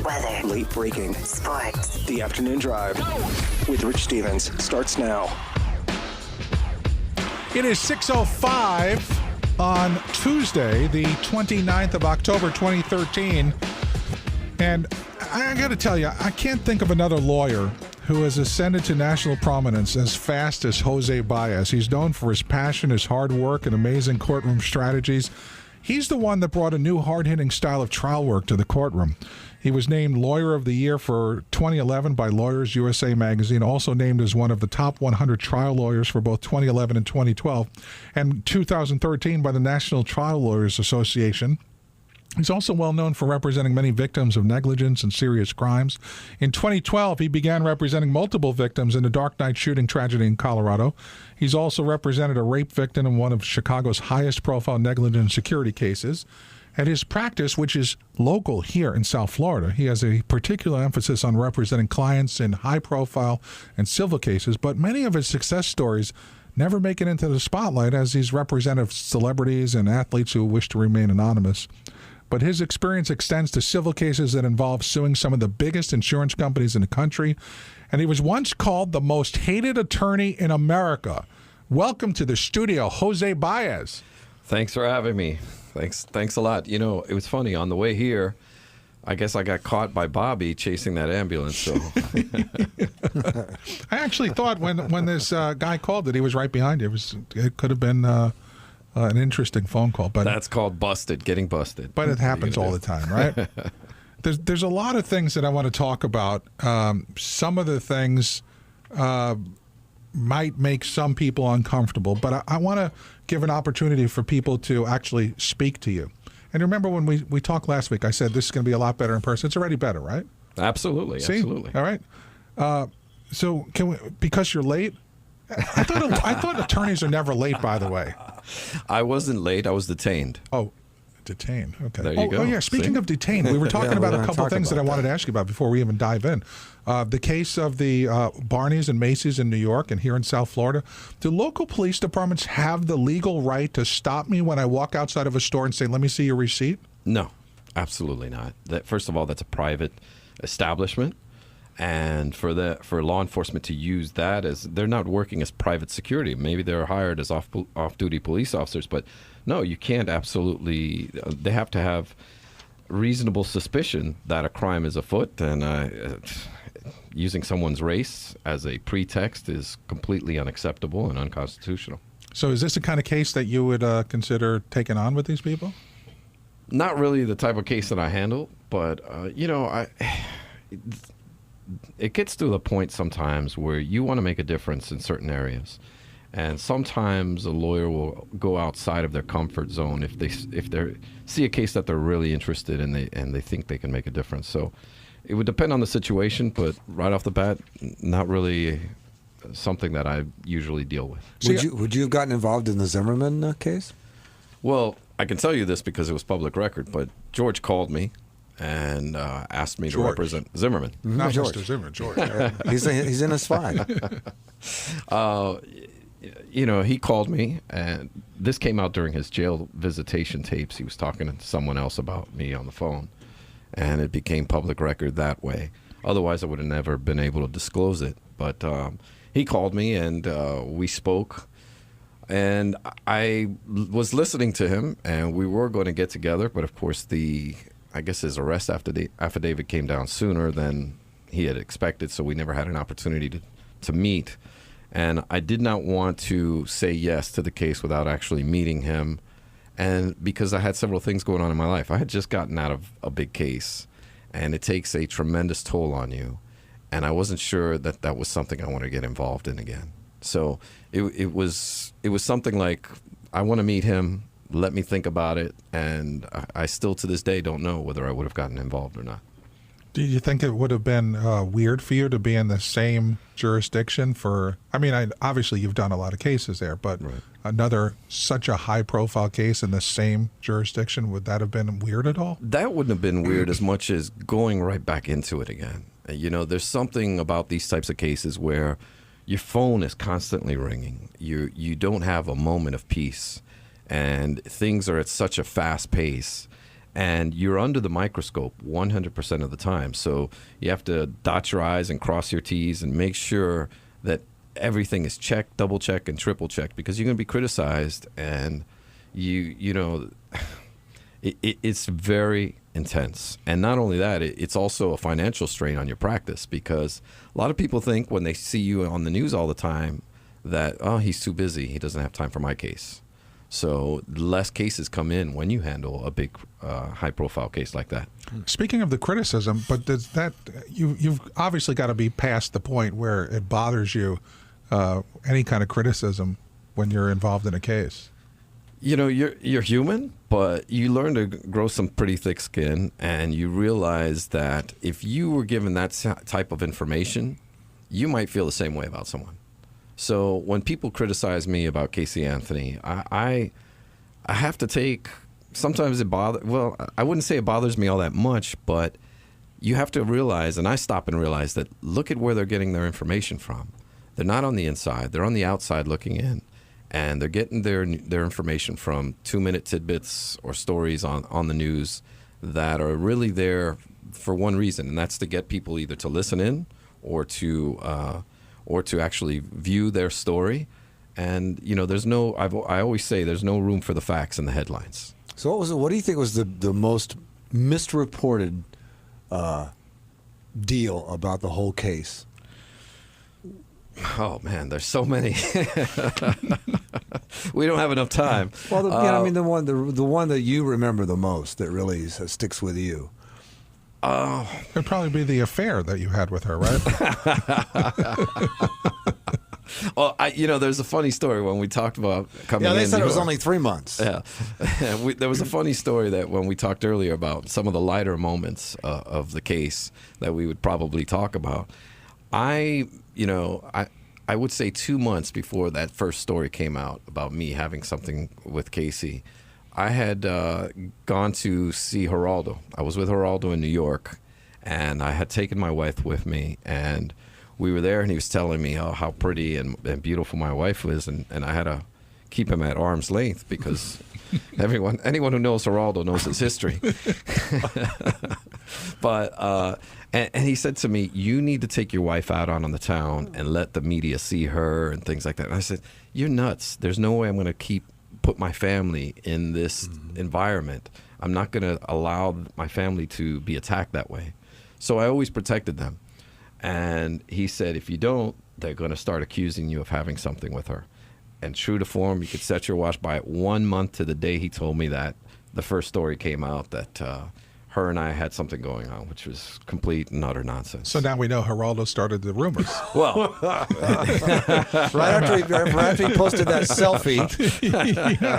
weather, late breaking, sports. The Afternoon Drive with Rich Stevens starts now. It is 6:05 on Tuesday, the 29th of October, 2013. And I got to tell you, I can't think of another lawyer who has ascended to national prominence as fast as Jose Baez. He's known for his passion, his hard work, and amazing courtroom strategies. He's the one that brought a new hard-hitting style of trial work to the courtroom. He was named Lawyer of the Year for 2011 by Lawyers USA magazine, also named as one of the top 100 trial lawyers for both 2011 and 2012, and 2013 by the National Trial Lawyers Association. He's also well known for representing many victims of negligence and serious crimes. In 2012, he began representing multiple victims in the Dark Knight shooting tragedy in Colorado. He's also represented a rape victim in one of Chicago's highest-profile negligent security cases. At his practice, which is local here in South Florida, he has a particular emphasis on representing clients in high-profile and civil cases, but many of his success stories never make it into the spotlight as he's represented celebrities and athletes who wish to remain anonymous. But his experience extends to civil cases that involve suing some of the biggest insurance companies in the country. And he was once called the most hated attorney in America. Welcome to the studio, Jose Baez. Thanks for having me. Thanks a lot. You know, it was funny. On the way here, I guess I got caught by Bobby chasing that ambulance. So I actually thought when this guy called that he was right behind you. It could have been an interesting phone call, but that's called busted, getting busted. But it happens all the time, right? There's a lot of things that I want to talk about. Some of the things might make some people uncomfortable, but I want to give an opportunity for people to actually speak to you. And remember when we talked last week, I said this is going to be a lot better in person. It's already better, right? Absolutely. See? Absolutely. All right. So can we, because you're late? I thought attorneys are never late, by the way. I wasn't late. I was detained. Oh, detained. Okay. There you go. Oh, yeah. Speaking of detained, we were talking about a couple of things that I wanted to ask you about before we even dive in. The case of the Barneys and Macy's in New York and here in South Florida. Do local police departments have the legal right to stop me when I walk outside of a store and say, let me see your receipt? No, absolutely not. First of all, that's a private establishment. And for law enforcement to use that as, they're not working as private security. Maybe they're hired as off-duty police officers, but no, you can't absolutely. They have to have reasonable suspicion that a crime is afoot, and using someone's race as a pretext is completely unacceptable and unconstitutional. So is this the kind of case that you would consider taking on with these people? Not really the type of case that I handle, but it gets to the point sometimes where you want to make a difference in certain areas, and sometimes a lawyer will go outside of their comfort zone if they see a case that they're really interested in and they think they can make a difference. So it would depend on the situation, but right off the bat, not really something that I usually deal with. Would you have gotten involved in the Zimmerman case? Well, I can tell you this because it was public record, but George called me and asked me to represent Zimmerman. Not George. Mr. Zimmerman, George. He's in his file. He called me, and this came out during his jail visitation tapes. He was talking to someone else about me on the phone, and it became public record that way. Otherwise, I would have never been able to disclose it. But he called me, and we spoke. And I was listening to him, and we were going to get together, but of course I guess his arrest affidavit came down sooner than he had expected, so we never had an opportunity to meet. And I did not want to say yes to the case without actually meeting him, and because I had several things going on in my life. I had just gotten out of a big case, and it takes a tremendous toll on you, and I wasn't sure that was something I wanted to get involved in again. So it was something like, I want to meet him. Let me think about it, and I still to this day don't know whether I would have gotten involved or not. Do you think it would have been weird for you to be in the same jurisdiction for, obviously you've done a lot of cases there, but right. Such a high-profile case in the same jurisdiction, would that have been weird at all? That wouldn't have been weird as much as going right back into it again. There's something about these types of cases where your phone is constantly ringing. You don't have a moment of peace. And things are at such a fast pace, and you're under the microscope 100% of the time. So you have to dot your I's and cross your T's and make sure that everything is checked, double checked, and triple checked, because you're going to be criticized, and it's very intense. And not only that, it's also a financial strain on your practice, because a lot of people think when they see you on the news all the time that, oh, he's too busy, he doesn't have time for my case. So less cases come in when you handle a big, high-profile case like that. Speaking of the criticism, but does that you've obviously got to be past the point where it bothers you, any kind of criticism when you're involved in a case. You're human, but you learn to grow some pretty thick skin, and you realize that if you were given that type of information, you might feel the same way about someone. So when people criticize me about Casey Anthony, I have to take, sometimes I wouldn't say it bothers me all that much, but you have to realize, and I stop and realize, that look at where they're getting their information from. They're not on the inside, they're on the outside looking in, and they're getting their information from 2-minute tidbits or stories on the news that are really there for one reason, and that's to get people either to listen in or to actually view their story. And I always say there's no room for the facts in the headlines. So what do you think was the most misreported deal about the whole case? Oh man, there's so many. We don't have enough time. Well, the one that you remember the most, that really sticks with you. It'd probably be the affair that you had with her, right? Well, there's a funny story when we talked about coming in. Yeah, they said it was only 3 months. Yeah. There was a funny story that when we talked earlier about some of the lighter moments of the case that we would probably talk about. I would say 2 months before that first story came out about me having something with Casey, I had gone to see Geraldo. I was with Geraldo in New York, and I had taken my wife with me, and we were there, and he was telling me how pretty and beautiful my wife was, and I had to keep him at arm's length because anyone who knows Geraldo knows his history. But and he said to me, "You need to take your wife out on the town and let the media see her and things like that." And I said, "You're nuts. There's no way I'm going to put my family in this environment. I'm not going to allow my family to be attacked that way." So I always protected them. And he said, "If you don't, they're going to start accusing you of having something with her." And true to form, you could set your watch by it. 1 month to the day he told me that, the first story came out that her and I had something going on, which was complete and utter nonsense. So now we know Geraldo started the rumors. Well, right after he posted that selfie,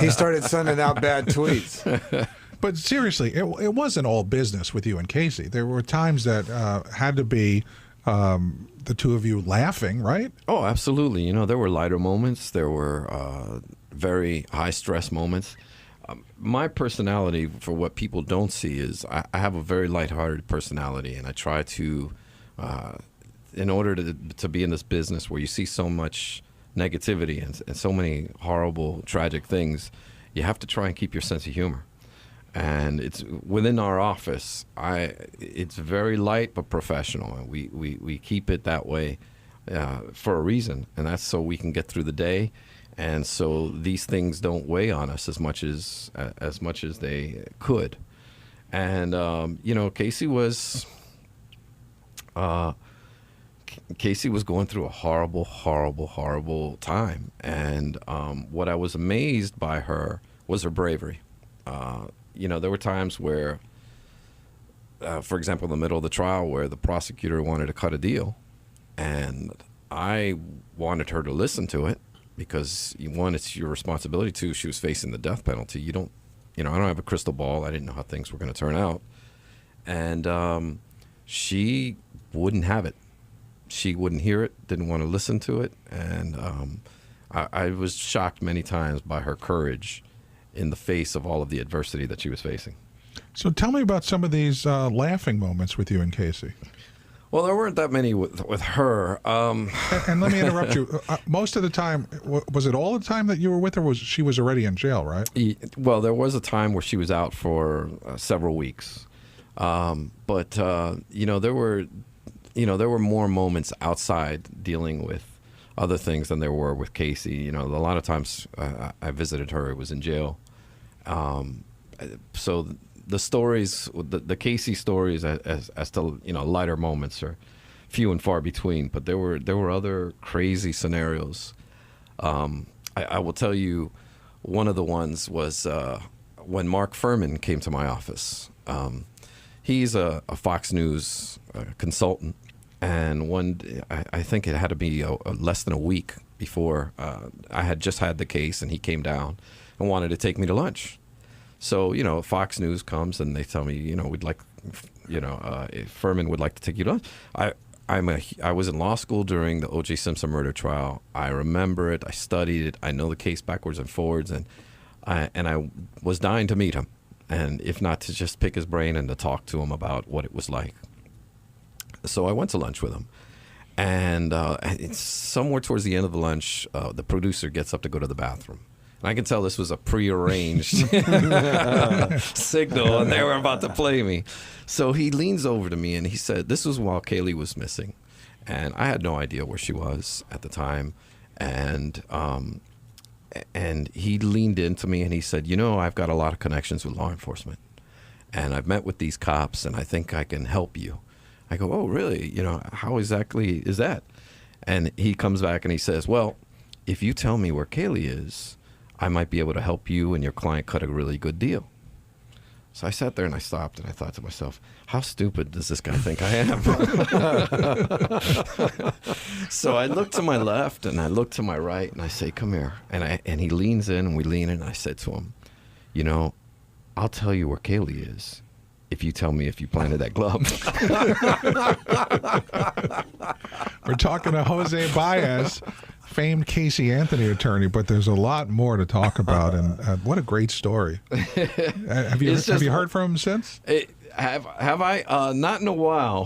he started sending out bad tweets. But seriously, it wasn't all business with you and Casey. There were times that had to be the two of you laughing, right? Oh, absolutely. There were lighter moments. There were very high-stress moments. My personality, for what people don't see, is I have a very lighthearted personality, and I try to, in order to be in this business where you see so much negativity and so many horrible, tragic things, you have to try and keep your sense of humor. And it's within our office. It's very light but professional, and we keep it that way for a reason, and that's so we can get through the day, and so these things don't weigh on us as much as they could. And Casey was going through a horrible, horrible, horrible time, and what I was amazed by her was her bravery. There were times where, for example, in the middle of the trial where the prosecutor wanted to cut a deal, and I wanted her to listen to it because, one, it's your responsibility. Two, she was facing the death penalty. I don't have a crystal ball. I didn't know how things were going to turn out. And she wouldn't have it. She wouldn't hear it, didn't want to listen to it. And I was shocked many times by her courage in the face of all of the adversity that she was facing. So tell me about some of these laughing moments with you and Casey. Well, there weren't that many with her. And let me interrupt you. Most of the time, was it all the time that you were with her? Was she was already in jail, right? Well, there was a time where she was out for several weeks, but there were more moments outside dealing with other things than there were with Casey. A lot of times I visited her; it was in jail. So the stories, the Casey stories, as to lighter moments are few and far between. But there were other crazy scenarios. I will tell you, one of the ones was when Mark Furman came to my office. He's a Fox News consultant, and I think it had to be less than a week before I had just had the case, and he came down and wanted to take me to lunch. So, Fox News comes and they tell me, we'd like, if Furman would like to take you to lunch. I was in law school during the O.J. Simpson murder trial. I remember it. I studied it. I know the case backwards and forwards, and I was dying to meet him, and if not to just pick his brain and to talk to him about what it was like. So I went to lunch with him, and it's somewhere towards the end of the lunch, the producer gets up to go to the bathroom. And I can tell this was a prearranged signal, and they were about to play me. So he leans over to me, and he said, this was while Kaylee was missing. And I had no idea where she was at the time. And he leaned into me, and he said, I've got a lot of connections with law enforcement. And I've met with these cops, and I think I can help you. I go, oh, really? How exactly is that? And he comes back, and he says, well, if you tell me where Kaylee is, I might be able to help you and your client cut a really good deal. So I sat there and I stopped and I thought to myself, how stupid does this guy think I am? So I looked to my left and I looked to my right and I say, come here. And he leans in and we lean in and I said to him, I'll tell you where Kaylee is if you tell me if you planted that glove. We're talking to Jose Baez, famed Casey Anthony attorney, but there's a lot more to talk about, and what a great story. Have you heard from him since? Have I? Not in a while,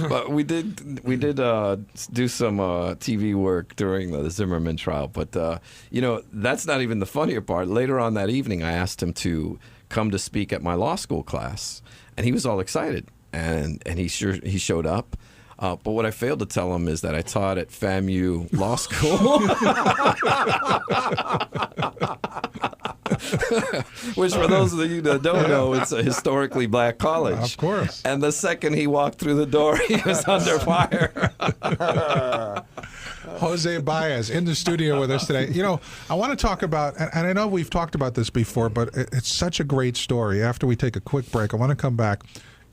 but we did do some TV work during the Zimmerman trial. But that's not even the funnier part. Later on that evening, I asked him to come to speak at my law school class, and he was all excited, and he showed up. But what I failed to tell him is that I taught at FAMU Law School, which for those of you that don't know, it's a historically black college. Of course. And the second he walked through the door, he was under fire. Jose Baez in the studio with us today. I want to talk about, and I know we've talked about this before, but it's such a great story. After we take a quick break, I want to come back.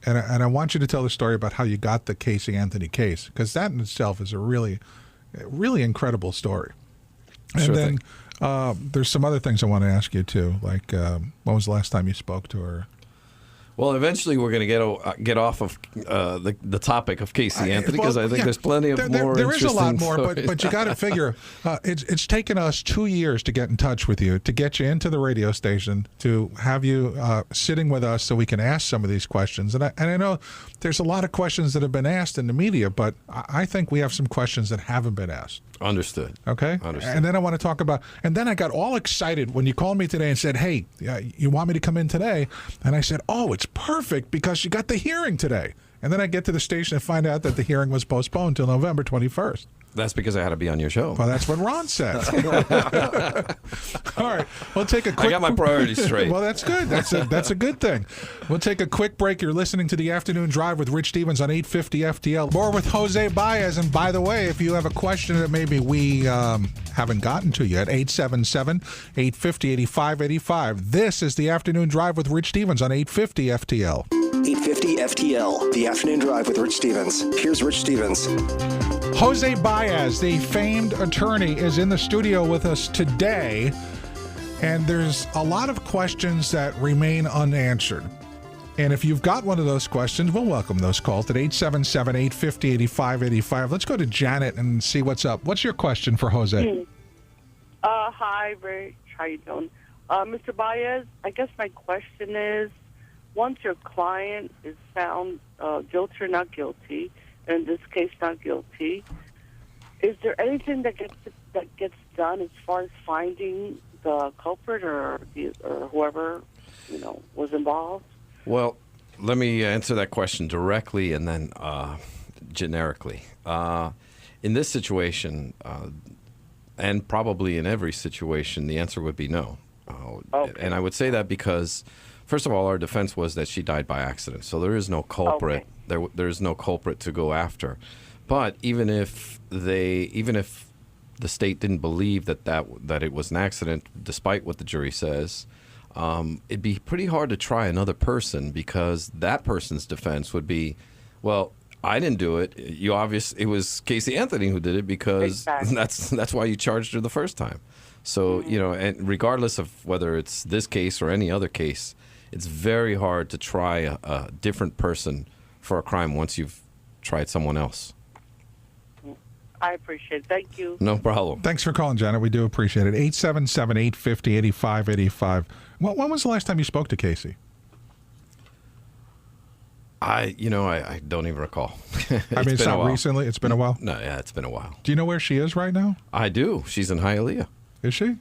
And I want you to tell the story about how you got the Casey Anthony case, because that in itself is a really, really incredible story. And Sure then there's some other things I want to ask you too, like when was the last time you spoke to her? Well, eventually we're going to get off of the topic of Casey Anthony, because I think there's plenty of more there is a lot interesting more, but you got to figure it's taken us 2 years to get in touch with you, to get you into the radio station, to have you sitting with us so we can ask some of these questions. And I know there's a lot of questions that have been asked in the media, but I think we have some questions that haven't been asked. Understood. Okay? Understood. And then I want to talk about, and then I got all excited when you called me today and said, hey, you want me to come in today? And I said, oh, it's perfect because you got the hearing today. And then I get to the station and find out that the hearing was postponed till November 21st. That's because I had to be on your show. Well, that's what Ron said. All right, we'll take a quick... I got my priorities straight. Well, that's good. That's a good thing. We'll take a quick break. You're listening to The Afternoon Drive with Rich Stevens on 850 FTL. More with Jose Baez. And by the way, if you have a question that maybe we haven't gotten to yet, 877-850-8585. This is The Afternoon Drive with Rich Stevens on 850 FTL. 850 FTL, The Afternoon Drive with Rich Stevens. Here's Rich Stevens. Jose Baez, the famed attorney, is in the studio with us today, and there's a lot of questions that remain unanswered. And if you've got one of those questions, we'll welcome those calls at 877-850-8585. Let's go to Janet and see what's up. What's your question for Jose? Hi, Rich. How you doing? Mr. Baez, I guess my question is, once your client is found guilty or not guilty, in this case, not guilty. Is there anything that gets done as far as finding the culprit or whoever was involved? Well, let me answer that question directly and then generically. In this situation, and probably in every situation, the answer would be no. Okay. And I would say that because, first of all, our defense was that she died by accident, so there is no culprit. Okay. There is no culprit to go after. But even if the state didn't believe that it was an accident, despite what the jury says, it'd be pretty hard to try another person because that person's defense would be, well, I didn't do it. It was Casey Anthony who did it because exactly. that's why you charged her the first time. So, and regardless of whether it's this case or any other case, it's very hard to try a different person for a crime once you've tried someone else. I appreciate it. Thank you. No problem. Thanks for calling, Janet. We do appreciate it. 877-850-8585. When was the last time you spoke to Casey? I don't even recall. It's not recently? It's been a while? No, yeah, it's been a while. Do you know where she is right now? I do. She's in Hialeah. Is she?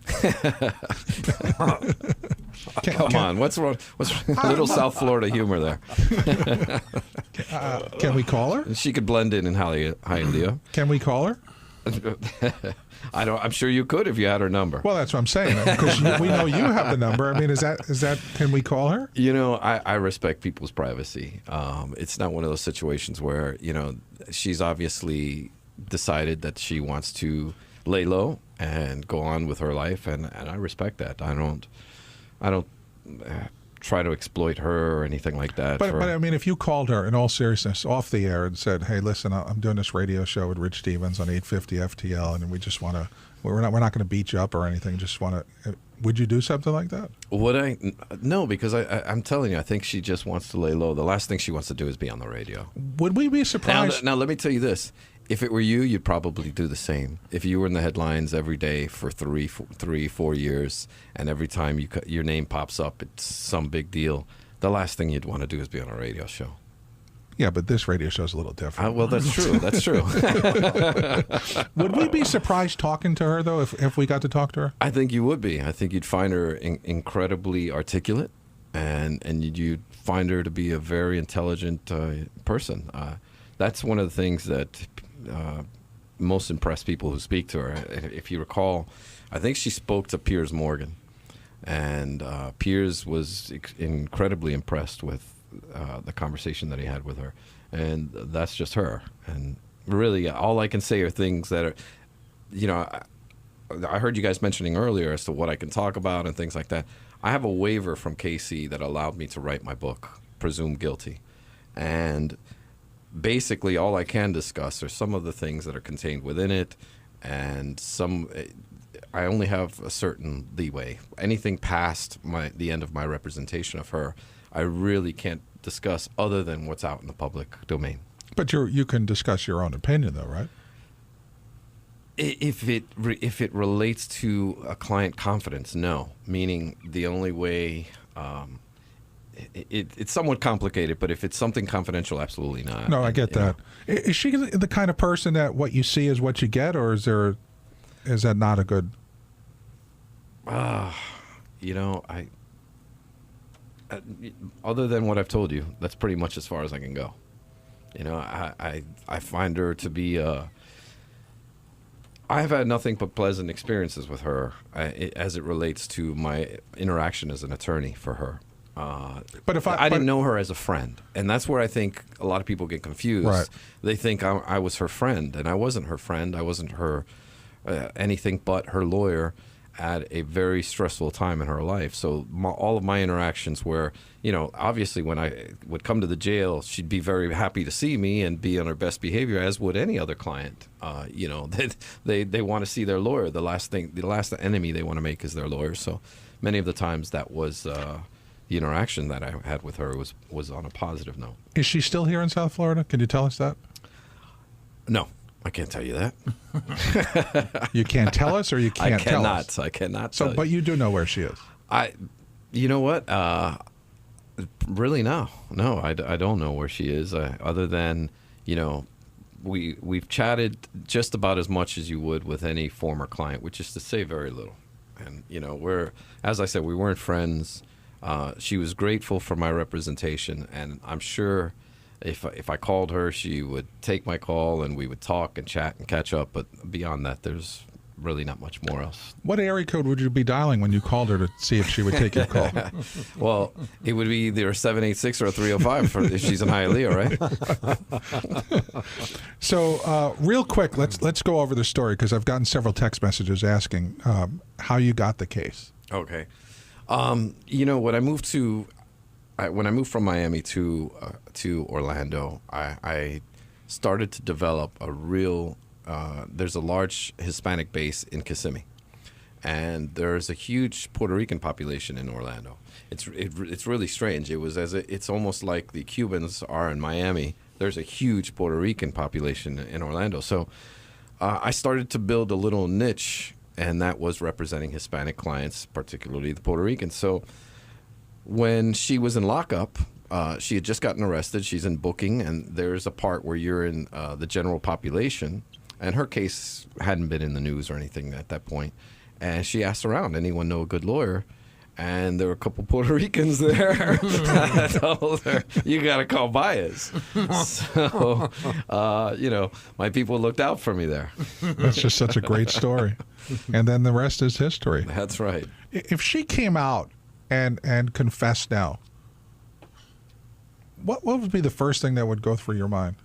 Come on, what's wrong? What's a little South Florida humor there? Can we call her? She could blend in Hialeah. Can we call her? I'm sure you could if you had her number. Well, that's what I'm saying. Because we know you have the number. I mean, is that? Can we call her? I respect people's privacy. It's not one of those situations where she's obviously decided that she wants to lay low and go on with her life, and I respect that. I don't try to exploit her or anything like that. But I mean, if you called her in all seriousness off the air and said, "Hey, listen, I'm doing this radio show with Rich Stevens on 850 FTL, and we just want to, we're not going to beat you up or anything. Just want to." Would you do something like that? Would I? No, because I'm telling you, I think she just wants to lay low. The last thing she wants to do is be on the radio. Would we be surprised? Now let me tell you this. If it were you, you'd probably do the same. If you were in the headlines every day for 4 years, and every time your name pops up, it's some big deal, the last thing you'd want to do is be on a radio show. Yeah, but this radio show is a little different. Well, that's true. That's true. Would we be surprised talking to her, though, if we got to talk to her? I think you would be. I think you'd find her incredibly articulate, and you'd find her to be a very intelligent person. That's one of the things that most impress people who speak to her. If you recall, I think she spoke to Piers Morgan, and Piers was incredibly impressed with the conversation that he had with her, and that's just her. And really, all I can say are things that are, I heard you guys mentioning earlier as to what I can talk about and things like that. I have a waiver from Casey that allowed me to write my book, Presumed Guilty, and basically all I can discuss are some of the things that are contained within it, and I only have a certain leeway. Anything past the end of my representation of her, I really can't discuss other than what's out in the public domain. But you can discuss your own opinion, though, right? If it relates to a client confidence, no. Meaning the only way. It's somewhat complicated, but if it's something confidential, absolutely not. No, I get that. Is she the kind of person that what you see is what you get, or is that not a good? Other than what I've told you, that's pretty much as far as I can go. I find her to be I've had nothing but pleasant experiences with her as it relates to my interaction as an attorney for her. But I didn't know her as a friend, and that's where I think a lot of people get confused. Right. They think I was her friend, and I wasn't her friend. I wasn't her anything but her lawyer at a very stressful time in her life. So all of my interactions were, obviously when I would come to the jail, she'd be very happy to see me and be on her best behavior, as would any other client. They want to see their lawyer. The last enemy they want to make is their lawyer. So many of the times that was the interaction that I had with her was on a positive note. Is she still here in South Florida? Can you tell us that? No, I can't tell you that. You can't tell us, or you can't tell us? I cannot. So, but you do know where she is. You know what? Really, no. I don't know where she is. Other than we've chatted just about as much as you would with any former client, which is to say very little. And as I said, we weren't friends. She was grateful for my representation, and I'm sure if I called her, she would take my call and we would talk and chat and catch up. But beyond that, there's really not much more else. What area code would you be dialing when you called her to see if she would take your call? Well, it would be either a 786 or a 305 if she's in Hialeah, right? So, real quick, let's go over the story because I've gotten several text messages asking how you got the case. Okay. When I moved from Miami to Orlando, I started to develop a real. There's a large Hispanic base in Kissimmee, and there's a huge Puerto Rican population in Orlando. It's really strange. It's almost like the Cubans are in Miami. There's a huge Puerto Rican population in Orlando. So I started to build a little niche, and that was representing Hispanic clients, particularly the Puerto Ricans. So when she was in lockup, she had just gotten arrested. She's in booking, and there's a part where you're in the general population. And her case hadn't been in the news or anything at that point. And she asked around, anyone know a good lawyer? And there were a couple Puerto Ricans there. I told her, you got to call Baez. So, my people looked out for me there. That's just such a great story. And then the rest is history. That's right. If she came out and confessed now, what would be the first thing that would go through your mind?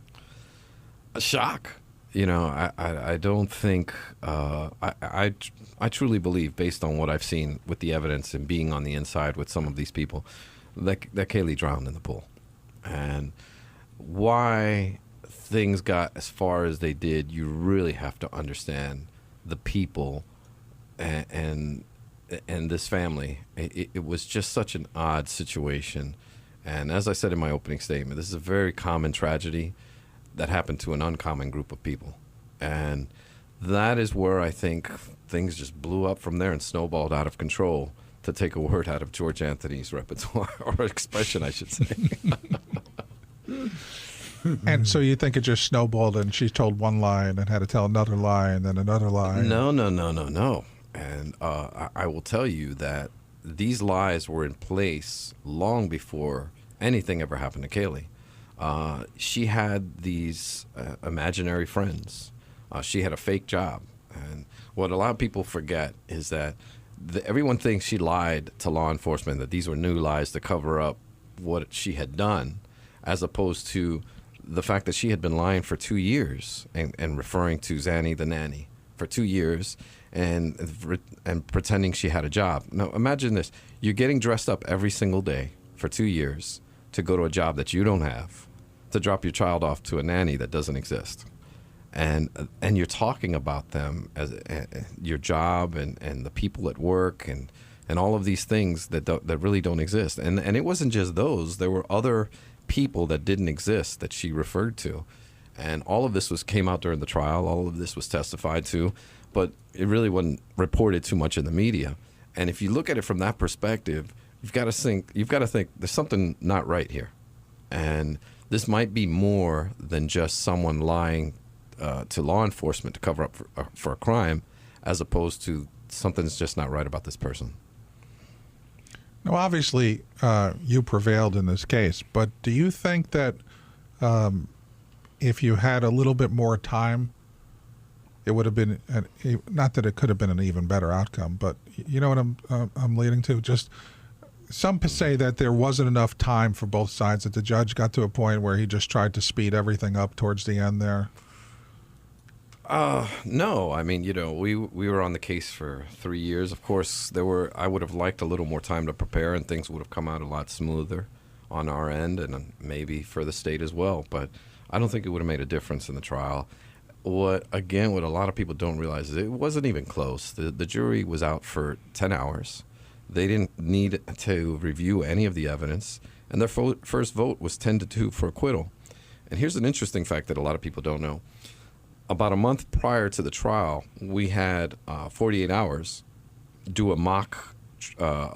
A shock. I don't think I truly believe, based on what I've seen with the evidence and being on the inside with some of these people, that Kaylee drowned in the pool. And why things got as far as they did, you really have to understand the people and this family. It was just such an odd situation. And as I said in my opening statement, this is a very common tragedy that happened to an uncommon group of people. And that is where I think things just blew up from there and snowballed out of control, to take a word out of George Anthony's repertoire, or expression, I should say. And so you think it just snowballed and she told one lie and then had to tell another lie and then another lie? No. And I will tell you that these lies were in place long before anything ever happened to Kaylee. She had these imaginary friends. She had a fake job. And what a lot of people forget is that everyone thinks she lied to law enforcement, that these were new lies to cover up what she had done, as opposed to the fact that she had been lying for 2 years and referring to Zanny the nanny for 2 years and pretending she had a job. Now, imagine this. You're getting dressed up every single day for 2 years to go to a job that you don't have, to drop your child off to a nanny that doesn't exist. And you're talking about them as your job and the people at work and all of these things that really don't exist. And it wasn't just those. There were other people that didn't exist that she referred to. And all of this came out during the trial. All of this was testified to, but it really wasn't reported too much in the media. And if you look at it from that perspective, you've got to think there's something not right here. And this might be more than just someone lying to law enforcement to cover up for a crime, as opposed to something's just not right about this person. Now, obviously, you prevailed in this case, but do you think that if you had a little bit more time, it would have been, not that it could have been an even better outcome, but you know what I'm leading to? Just some say that there wasn't enough time for both sides, that the judge got to a point where he just tried to speed everything up towards the end there. No, I mean, we were on the case for 3 years. Of course, I would have liked a little more time to prepare, and things would have come out a lot smoother on our end, and maybe for the state as well. But I don't think it would have made a difference in the trial. What a lot of people don't realize is it wasn't even close. The jury was out for 10 hours. They didn't need to review any of the evidence, and their first vote was 10-2 for acquittal. And here's an interesting fact that a lot of people don't know. About a month prior to the trial, we had 48 Hours do a mock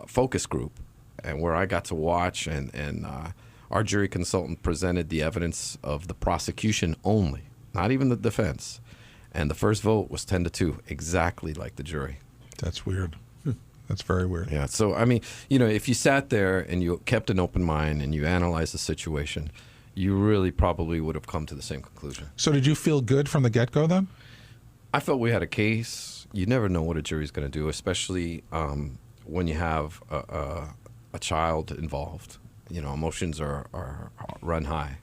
focus group, and where I got to watch, and our jury consultant presented the evidence of the prosecution only, not even the defense. And the first vote was 10-2, exactly like the jury. That's weird. That's very weird. Yeah. So, I mean, if you sat there and you kept an open mind and you analyzed the situation, you really probably would have come to the same conclusion. So did you feel good from the get-go then? I felt we had a case. You never know what a jury's going to do, especially when you have a child involved. Emotions are run high,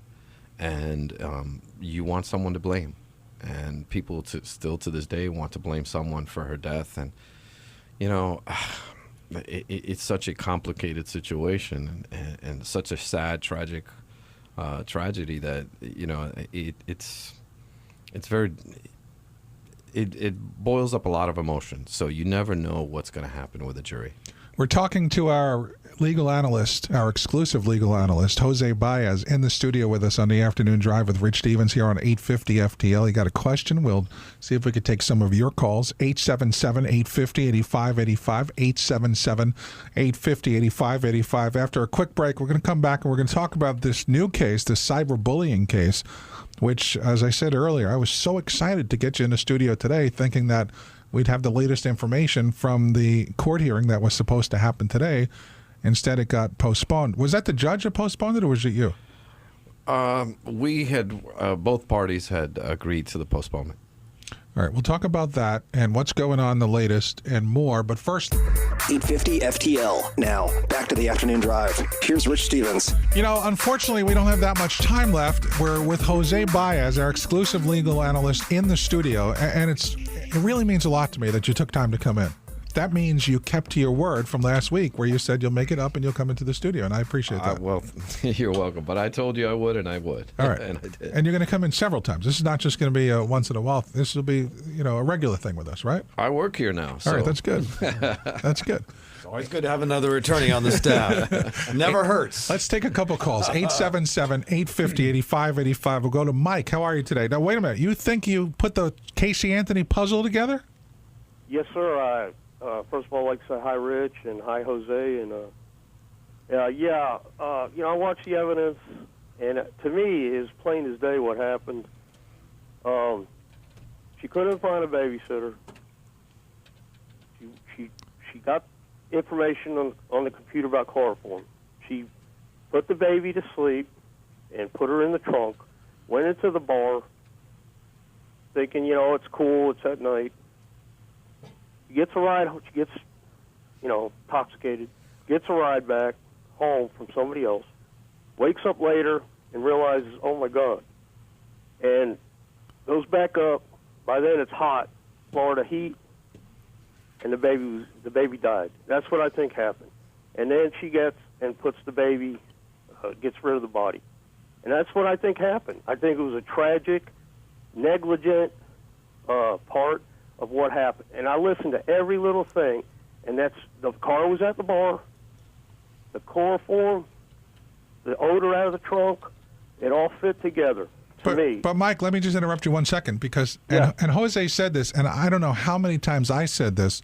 and you want someone to blame. And people still to this day want to blame someone for her death. And, it's such a complicated situation and such a sad, tragic tragedy that, it boils up a lot of emotions. So you never know what's going to happen with a jury. We're talking to our legal analyst, our exclusive legal analyst, Jose Baez, in the studio with us on the Afternoon Drive with Rich Stevens here on 850 FTL. You got a question? We'll see if we could take some of your calls. 877-850-8585, 877-850-8585. After a quick break, we're going to come back and we're going to talk about this new case, the cyberbullying case, which, as I said earlier, I was so excited to get you in the studio today, thinking that we'd have the latest information from the court hearing that was supposed to happen today. Instead, it got postponed. Was that the judge that postponed it, or was it you? We had, both parties had agreed to the postponement. All right, we'll talk about that and what's going on, the latest, and more. But first, 850 FTL. Now, back to the Afternoon Drive. Here's Rich Stevens. Unfortunately, we don't have that much time left. We're with Jose Baez, our exclusive legal analyst, in the studio, and it really means a lot to me that you took time to come in. That means you kept to your word from last week where you said you'll make it up and you'll come into the studio, and I appreciate that. Well, you're welcome. But I told you I would, and I would. All right. And I did. And you're going to come in several times. This is not just going to be a once in a while. This will be, a regular thing with us, right? I work here now. So. All right, that's good. That's good. It's always good to have another attorney on the staff. Never hurts. Let's take a couple calls. 877-850-8585. We'll go to Mike. How are you today? Now, wait a minute. You think you put the Casey Anthony puzzle together? Yes, sir. First of all, I'd like to say hi, Rich, and hi, Jose. And I watched the evidence, and to me, it's plain as day what happened. She couldn't find a babysitter. She got information on the computer about chloroform. She put the baby to sleep and put her in the trunk. Went into the bar, thinking, it's cool, it's at night. She gets a ride. She gets, intoxicated. Gets a ride back home from somebody else. Wakes up later and realizes, oh my God, and goes back up. By then it's hot, Florida heat, and the baby died. That's what I think happened. And then she gets and puts the baby, gets rid of the body, and that's what I think happened. I think it was a tragic, negligent part of what happened. And I listened to every little thing, and that's the car was at the bar, the chloroform, the odor out of the trunk, it all fit together to me. But Mike, let me just interrupt you 1 second because, and Jose said this, and I don't know how many times I said this,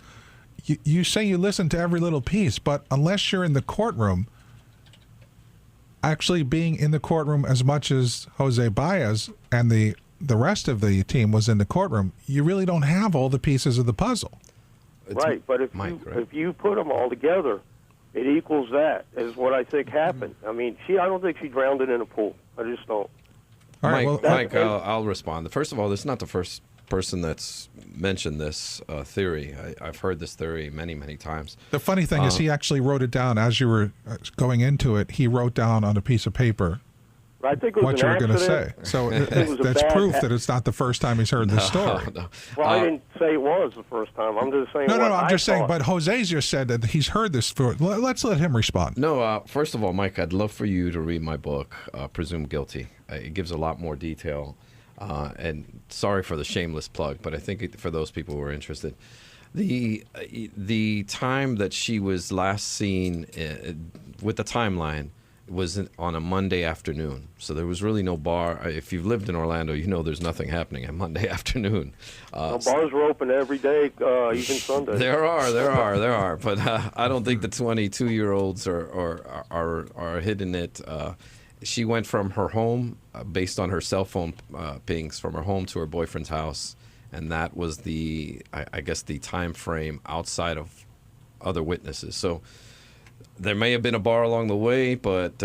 you say you listen to every little piece, but unless you're in the courtroom, actually being in the courtroom as much as Jose Baez and the rest of the team was in the courtroom, you really don't have all the pieces of the puzzle. Right, but if you put them all together, it equals that, is what I think happened. I mean, I don't think she drowned it in a pool. I just don't. All right, Mike, I'll respond. First of all, this is not the first person that's mentioned this theory. I've heard this theory many, many times. The funny thing is he actually wrote it down as you were going into it. He wrote down on a piece of paper I think it was what you were going to say. So that's proof that it's not the first time he's heard this story. No. Well, I didn't say it was the first time. I'm just saying. No, I'm just saying. But Jose just said that he's heard this. Let's let him respond. No, first of all, Mike, I'd love for you to read my book, Presumed Guilty. It gives a lot more detail. And sorry for the shameless plug, but I think for those people who are interested, the time that she was last seen with the timeline was on a Monday afternoon. So there was really no bar. If you've lived in Orlando, you know there's nothing happening on Monday afternoon. Bars were open every day, even Sunday. There are. But I don't think the 22-year-olds are hitting it she went from her home based on her cell phone pings from her home to her boyfriend's house, and that was I guess the time frame outside of other witnesses. So there may have been a bar along the way, but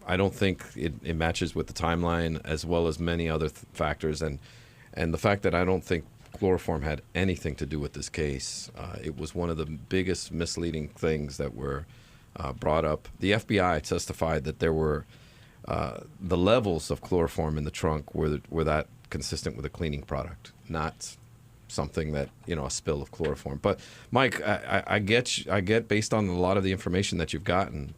I don't think it matches with the timeline, as well as many other factors, and the fact that I don't think chloroform had anything to do with this case. It was one of the biggest misleading things that were brought up. The FBI testified that there were the levels of chloroform in the trunk were that consistent with a cleaning product, not something that, a spill of chloroform. But Mike, I get based on a lot of the information that you've gotten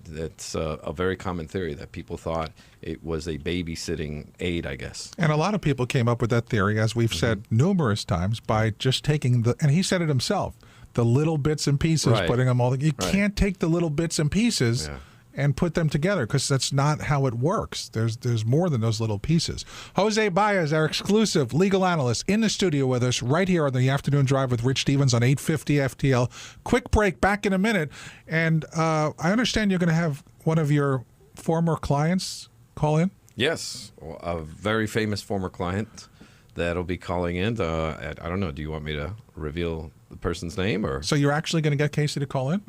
that's a very common theory that people thought it was a babysitting aid, I guess. And a lot of people came up with that theory, as we've said numerous times, by just taking and he said it himself, the little bits and pieces, Right. putting them all. You can't take the little bits and pieces and put them together, because that's not how it works. There's more than those little pieces. Jose Baez, our exclusive legal analyst, in the studio with us right here on the Afternoon Drive with Rich Stevens on 850 FTL. Quick break, back in a minute. And I understand you're going to have one of your former clients call in? Yes, a very famous former client that'll be calling in. I don't know, do you want me to reveal the person's name? Or So you're actually going to get Casey to call in?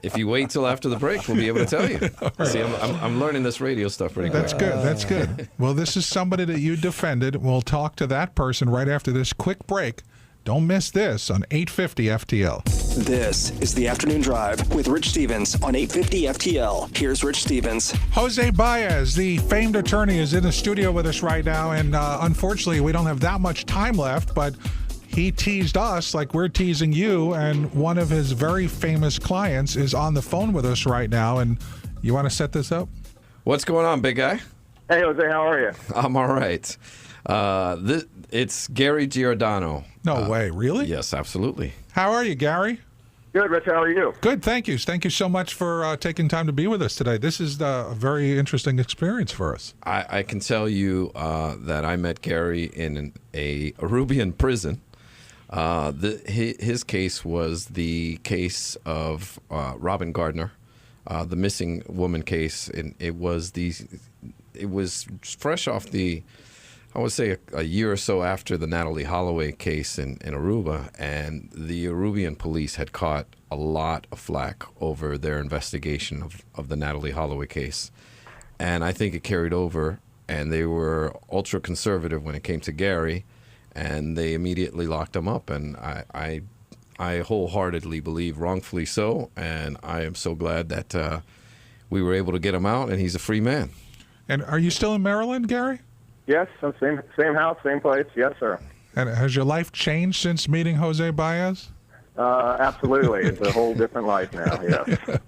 if you wait till after the break, we'll be able to tell you. See, I'm learning this radio stuff pretty quick. That's good. That's good. Well, this is somebody that you defended. We'll talk to that person right after this quick break. Don't miss this on 850 FTL. This is the Afternoon Drive with Rich Stevens on 850 FTL. Here's Rich Stevens. Jose Baez, the famed attorney, is in the studio with us right now, and unfortunately, we don't have that much time left, but he teased us like we're teasing you, and one of his very famous clients is on the phone with us right now, and you want to set this up? What's going on, big guy? Hey, Jose, how are you? I'm all right. It's Gary Giordano. No way, really? Yes, absolutely. How are you, Gary? Good, Rich. How are you? Good, thank you. Thank you so much for taking time to be with us today. This is a very interesting experience for us. I can tell you that I met Gary in a Arubian prison. His case was the case of Robin Gardner, the missing woman case, and it was fresh off the, I would say, a year or so after the Natalie Holloway case in Aruba, and the Arubian police had caught a lot of flack over their investigation of the Natalie Holloway case. And I think it carried over, and they were ultra conservative when it came to Gary, and they immediately locked him up. And I wholeheartedly believe, wrongfully so, and I am so glad that we were able to get him out, and he's a free man. And are you still in Maryland, Gary? Yes, same house, same place. Yes, sir. And has your life changed since meeting Jose Baez? Absolutely. It's a whole different life now, yes.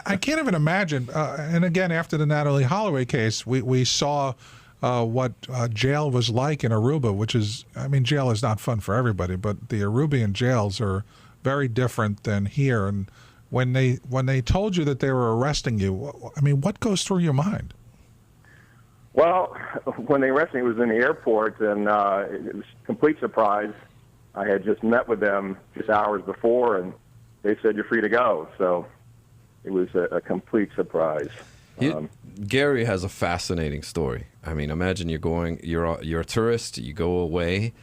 I can't even imagine. And again, after the Natalie Holloway case, we saw what jail was like in Aruba, which is, I mean, jail is not fun for everybody, but the Arubian jails are very different than here. And when they told you that they were arresting you, I mean, what goes through your mind? Well, when they arrested me, it was in the airport, and it was a complete surprise. I had just met with them just hours before, and they said, you're free to go. So it was a complete surprise. Gary has a fascinating story. I mean, imagine you're a tourist, you go away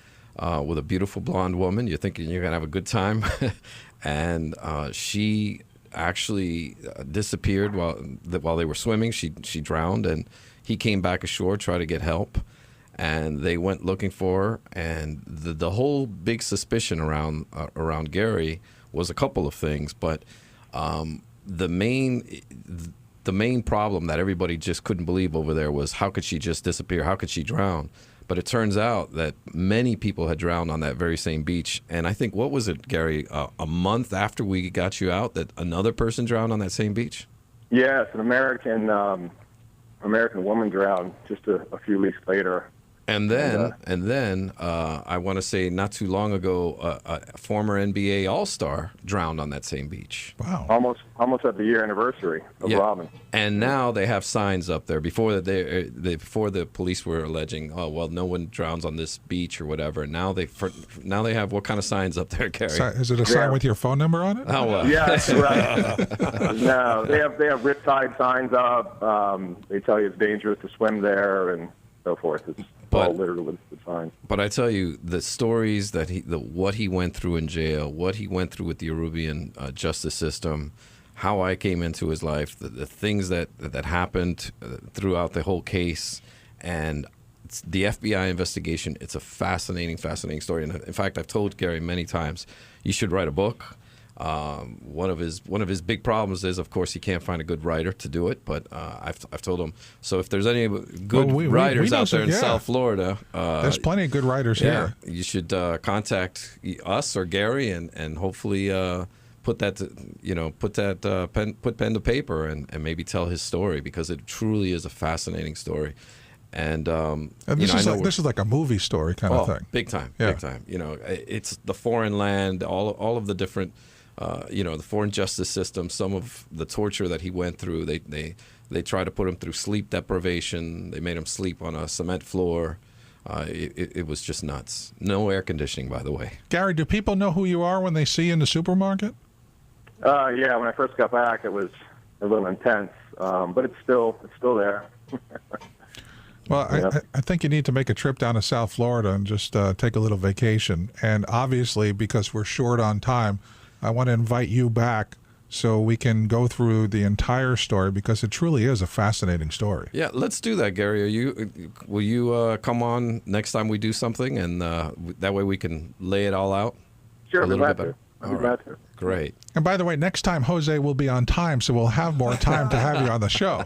with a beautiful blonde woman, you're thinking you're going to have a good time, and she actually disappeared while they were swimming. She drowned, and he came back ashore, tried to get help, and they went looking for her. And the whole big suspicion around Gary was a couple of things, but the main problem that everybody just couldn't believe over there was, how could she just disappear? How could she drown? But it turns out that many people had drowned on that very same beach. And I think, what was it, Gary, a month after we got you out, that another person drowned on that same beach? Yes, an American woman drowned just a few weeks later. And then I want to say not too long ago, a former NBA All-Star drowned on that same beach. Wow. Almost at the year anniversary of Robin. And now they have signs up there. Before before the police were alleging, oh well, no one drowns on this beach or whatever. Now they have what kind of signs up there, Gary? Is it a sign with your phone number on it? Oh well. Yeah, that's right. No, they have riptide signs up. They tell you it's dangerous to swim there and so forth. It's all littered with signs. But I tell you, the stories that what he went through in jail, what he went through with the Peruvian justice system, how I came into his life, the things that happened throughout the whole case, and the FBI investigation. It's a fascinating story. And in fact, I've told Gary many times, you should write a book. One of his big problems is, of course, he can't find a good writer to do it. But I've told him. So if there's any good writers out there in South Florida, there's plenty of good writers here. You should contact us or Gary, and hopefully put pen to paper and maybe tell his story, because it truly is a fascinating story. And this is like a movie story kind of thing. Big time. It's the foreign land, all of the different, the foreign justice system, some of the torture that he went through. They tried to put him through sleep deprivation. They made him sleep on a cement floor. It was just nuts. No air conditioning, by the way. Gary, do people know who you are when they see you in the supermarket? Yeah, when I first got back, it was a little intense, but it's still there. Well, yeah. I think you need to make a trip down to South Florida and just take a little vacation. And obviously, because we're short on time, I want to invite you back so we can go through the entire story, because it truly is a fascinating story. Yeah, let's do that, Gary. Will you come on next time we do something, and that way we can lay it all out? Sure, I'd be glad to. Great. And by the way, next time Jose will be on time, so we'll have more time to have you on the show.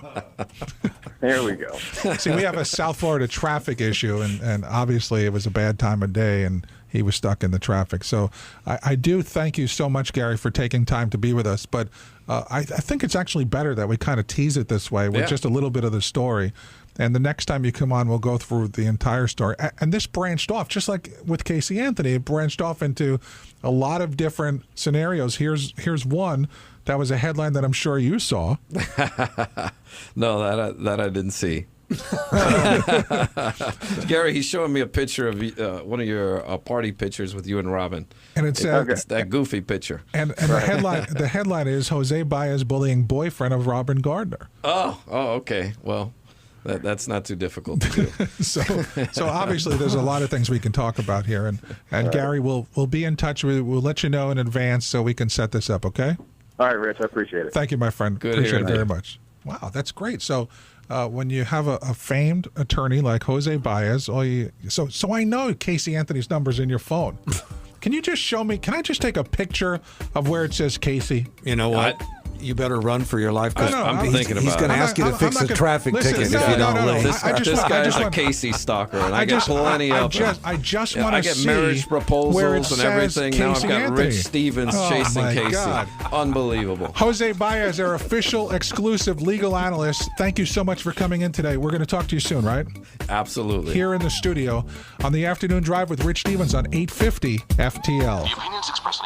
There we go. See, we have a South Florida traffic issue, and obviously it was a bad time of day, and he was stuck in the traffic. So I do thank you so much, Gary, for taking time to be with us. But I think it's actually better that we kind of tease it this way with just a little bit of the story. And the next time you come on, we'll go through the entire story. And this branched off, just like with Casey Anthony, it branched off into a lot of different scenarios. Here's one that was a headline that I'm sure you saw. No, that I didn't see. Gary, he's showing me a picture of one of your party pictures with you and Robin. And it's that goofy picture. And the headline is Jose Baez bullying boyfriend of Robin Gardner. Oh, okay. Well, that's not too difficult to do. So obviously there's a lot of things we can talk about here, and Gary, we'll be in touch with you. We'll let you know in advance so we can set this up, okay? All right, Rich, I appreciate it. Thank you, my friend. Appreciate it very much. Wow, that's great. So when you have a famed attorney like Jose Baez, so I know Casey Anthony's number's in your phone. Can you just show me? Can I just take a picture of where it says Casey? You know what? You better run for your life, because I'm thinking about it. He's going to ask you to fix a traffic ticket if you don't leave. This guy's a Casey stalker, and I get plenty of them. I just want to see. I get marriage proposals and everything. Now I've got Anthony. Rich Stevens chasing Casey. God. Unbelievable. Jose Baez, our official exclusive legal analyst. Thank you so much for coming in today. We're going to talk to you soon, right? Absolutely. Here in the studio on the Afternoon Drive with Rich Stevens on 850 FTL. The opinions expressed